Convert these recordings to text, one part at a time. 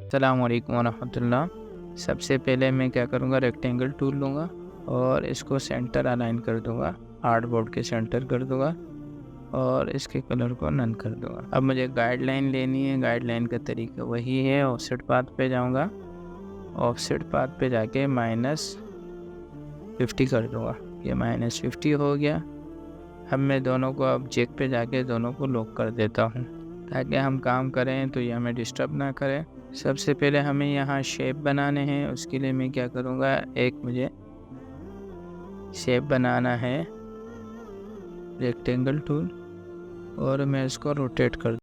अस्सलाम वालेकुम वरहमतुल्लाह। सबसे पहले मैं क्या करूँगा, रेक्टेंगल टूल लूँगा और इसको सेंटर अलाइन कर दूँगा, आर्टबोर्ड के सेंटर कर दूँगा और इसके कलर को नन कर दूँगा। अब मुझे गाइडलाइन लेनी है। गाइडलाइन का तरीका वही है, ऑफसेट पाथ पे जाऊँगा, ऑफसेट पाथ पे जाके -50 कर दूँगा। ये -50 हो गया। अब मैं दोनों को ऑब्जेक्ट पे जाके दोनों को लॉक कर देता हूँ ताकि हम काम करें तो ये हमें डिस्टर्ब ना करें। सबसे पहले हमें यहाँ शेप बनाने हैं। उसके लिए मैं क्या करूँगा, एक मुझे शेप बनाना है रेक्टेंगल टूल और मैं इसको रोटेट कर दूँगा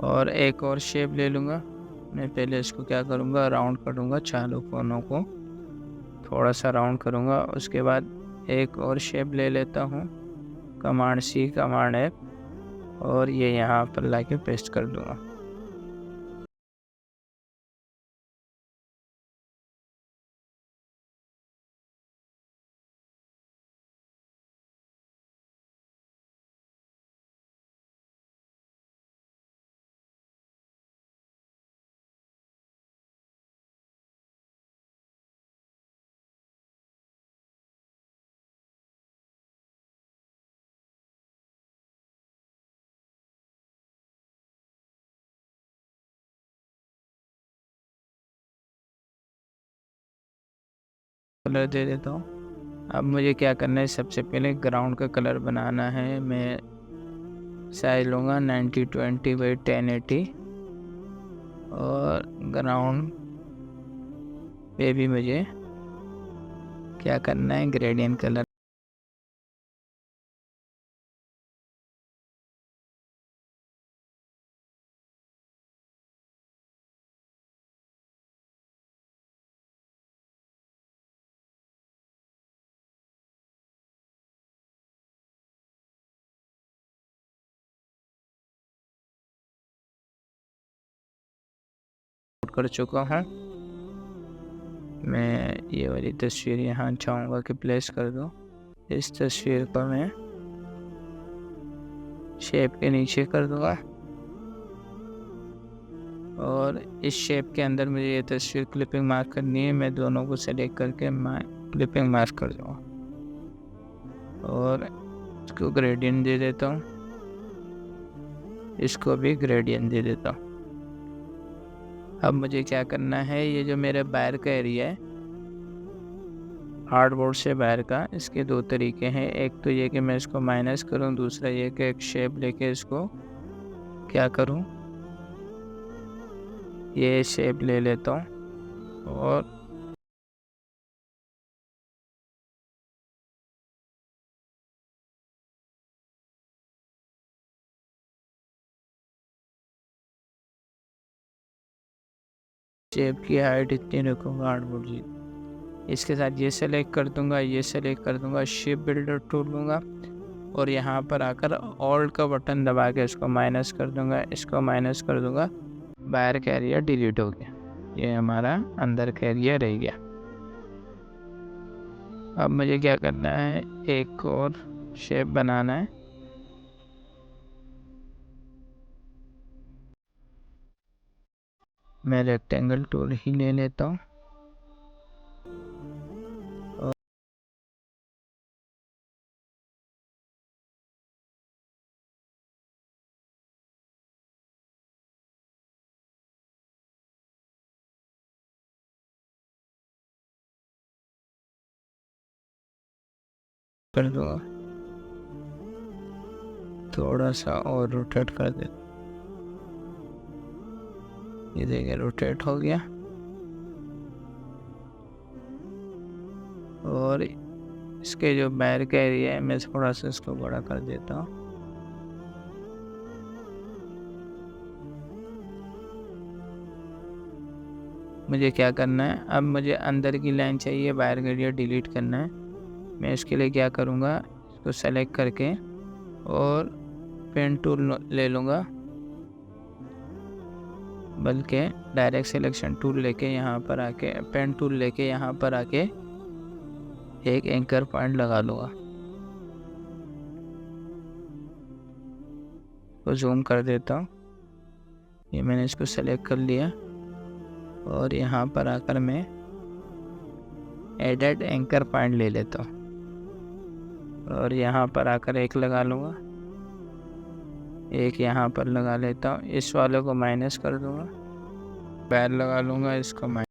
और एक और शेप ले लूँगा। मैं पहले इसको क्या करूँगा, राउंड करूँगा, चारों कोनों को थोड़ा सा राउंड करूँगा। उसके बाद एक और शेप ले लेता हूँ, कमांड C कमांड F, और ये यहाँ पर लाके पेस्ट कर दूँगा। कलर दे देता हूँ। अब मुझे क्या करना है, सबसे पहले ग्राउंड का कलर बनाना है। मैं साइज लूँगा 90/20/1080 और ग्राउंड पे भी मुझे क्या करना है, ग्रेडियंट कलर कर चुका हूँ। मैं ये वाली तस्वीर यहाँ चाहूँगा कि प्लेस कर दो। इस तस्वीर को मैं शेप के नीचे कर दूँगा और इस शेप के अंदर मुझे ये तस्वीर क्लिपिंग मार्क करनी है। मैं दोनों को सेलेक्ट करके मैं क्लिपिंग मार्क कर दूँगा और इसको ग्रेडियंट दे देता हूँ, इसको भी ग्रेडियंट दे देता हूँ। अब मुझे क्या करना है, ये जो मेरे बाहर का एरिया है हार्डबोर्ड से बाहर का, इसके दो तरीके हैं। एक तो ये कि मैं इसको माइनस करूं, दूसरा ये कि एक शेप लेके इसको क्या करूं, ये शेप ले लेता हूं और शेप की हाइट इतनी रखूँगा हार्डबोर्ड जी। इसके साथ ये सेलेक्ट कर दूंगा, ये सेलेक्ट कर दूंगा, शेप बिल्डर टूल लूँगा और यहाँ पर आकर ऑल्ट का बटन दबा के इसको माइनस कर दूंगा, इसको माइनस कर दूंगा। बाहर का एरिया डिलीट हो गया, ये हमारा अंदर का एरिया रह गया। अब मुझे क्या करना है, एक और शेप बनाना है। मैं रेक्टेंगल टूल ही ले लेता हूँ और कर दूंगा, थोड़ा सा और रोटेट कर दे। ये देखिए रोटेट हो गया और इसके जो बाहर का एरिया है मैं थोड़ा सा इसको बड़ा कर देता हूँ। मुझे क्या करना है, अब मुझे अंदर की लाइन चाहिए, बाहर का एरिया डिलीट करना है। मैं इसके लिए क्या करूँगा, इसको सेलेक्ट करके और पेन टूल ले लूँगा बल्कि डायरेक्ट सिलेक्शन टूल लेके यहाँ पर आके पेन टूल लेके यहाँ पर आके एक एंकर पॉइंट लगा लूँगा। तो जूम कर देता हूँ। ये मैंने इसको सेलेक्ट कर लिया और यहाँ पर आकर मैं एडेड एंकर पॉइंट ले लेता हूँ और यहाँ पर आकर एक लगा लूँगा, एक यहाँ पर लगा लेता हूँ। इस वाले को माइनस कर दूँगा, पैर लगा लूँगा, इसको माइनस।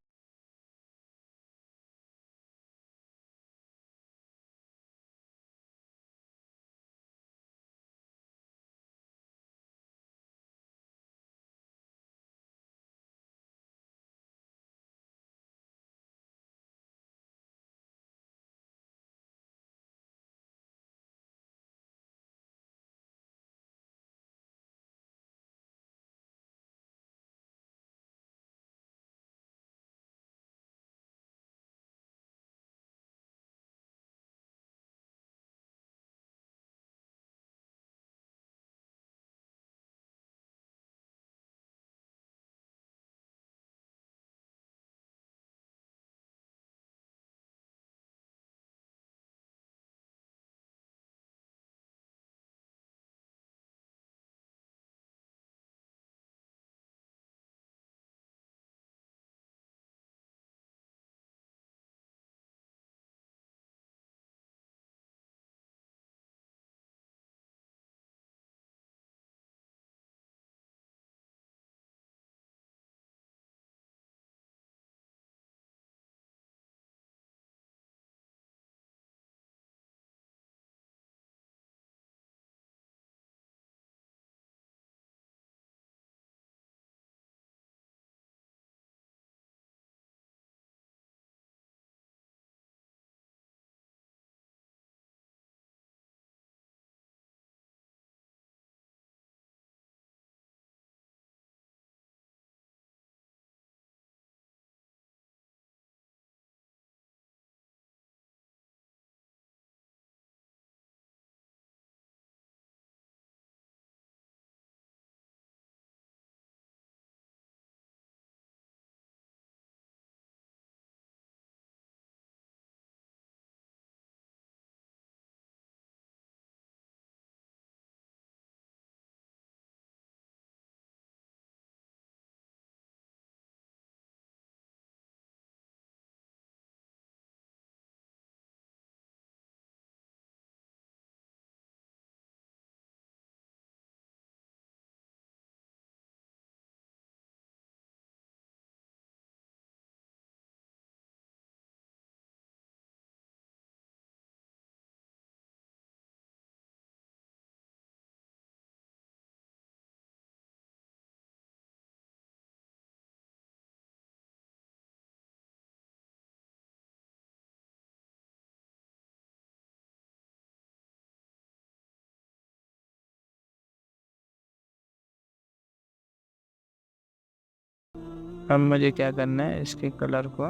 अब मुझे क्या करना है, इसके कलर को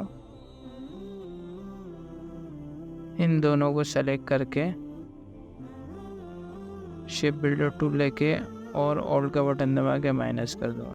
इन दोनों को सेलेक्ट करके शेप बिल्डर टूल लेके और ऑल्ट का बटन दबा के माइनस कर दूँगा।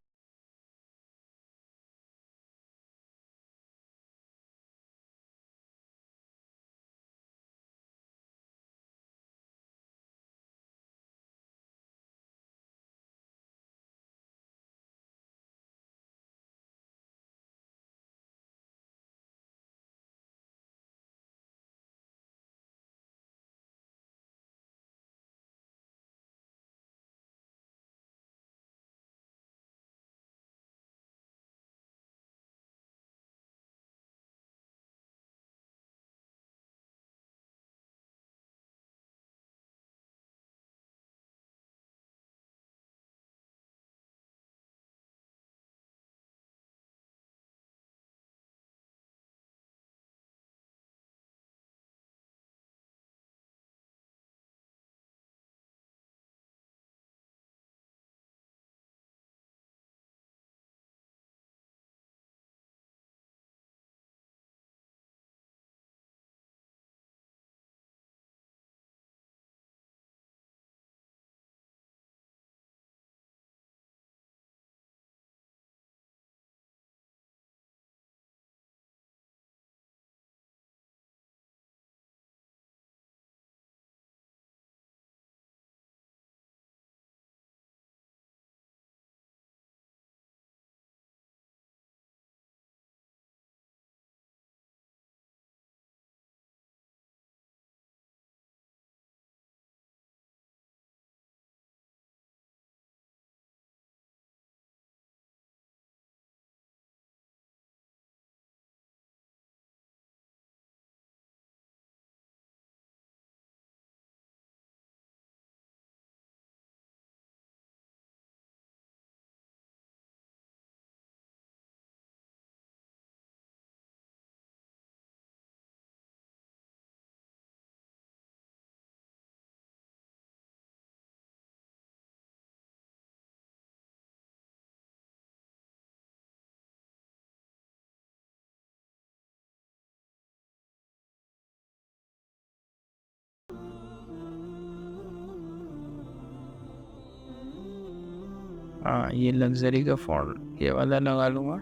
हाँ, ये लग्जरी का फ़ॉन्ट ये वाला लगा लूँगा।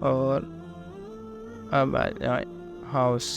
और अब आ जाए हाउस।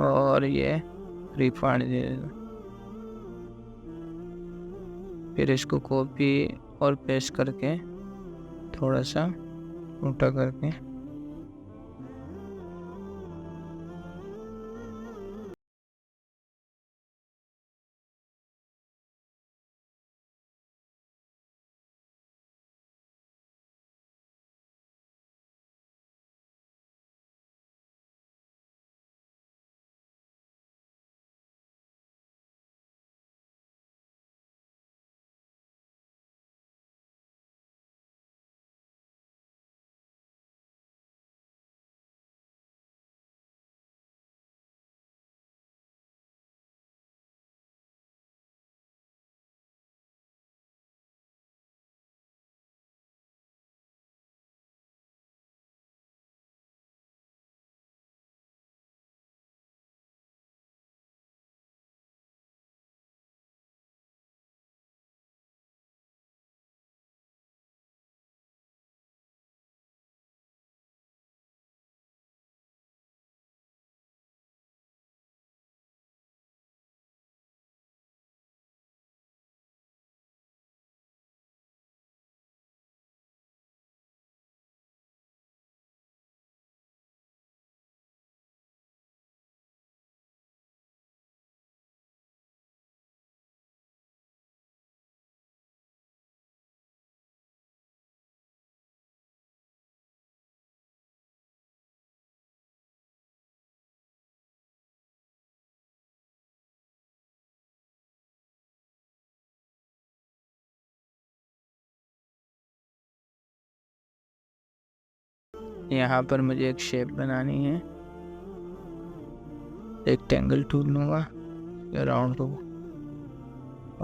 और ये रिफंड दे देना। फिर इसको कॉपी और पेस्ट करके थोड़ा सा उल्टा करके यहाँ पर मुझे एक शेप बनानी है, रेक्टेंगल टूल लूँगा राउंड को,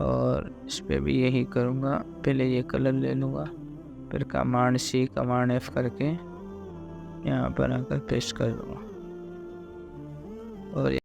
और इस पर भी यही करूँगा। पहले ये कलर ले लूँगा, फिर कमांड C कमांड F करके यहाँ पर आकर पेस्ट कर दूँगा। और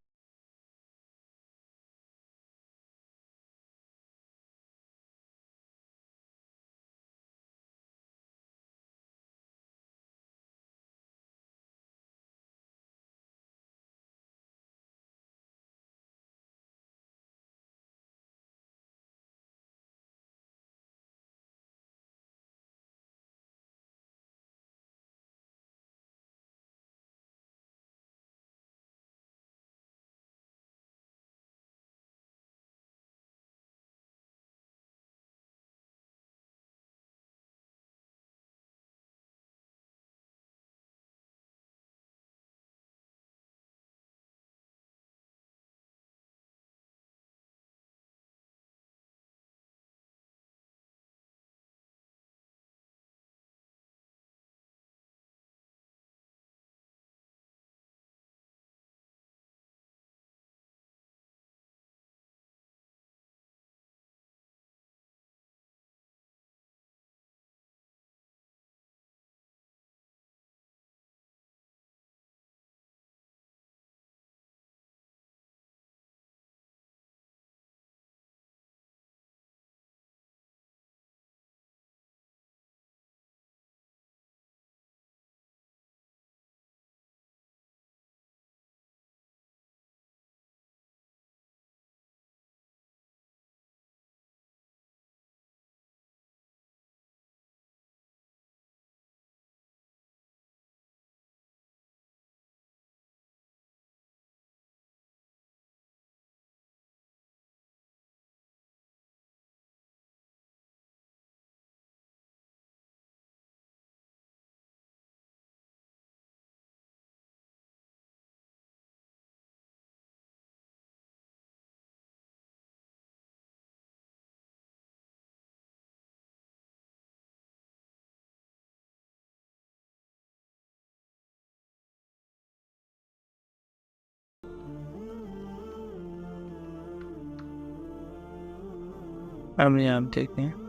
अब यहाँ आप देखते हैं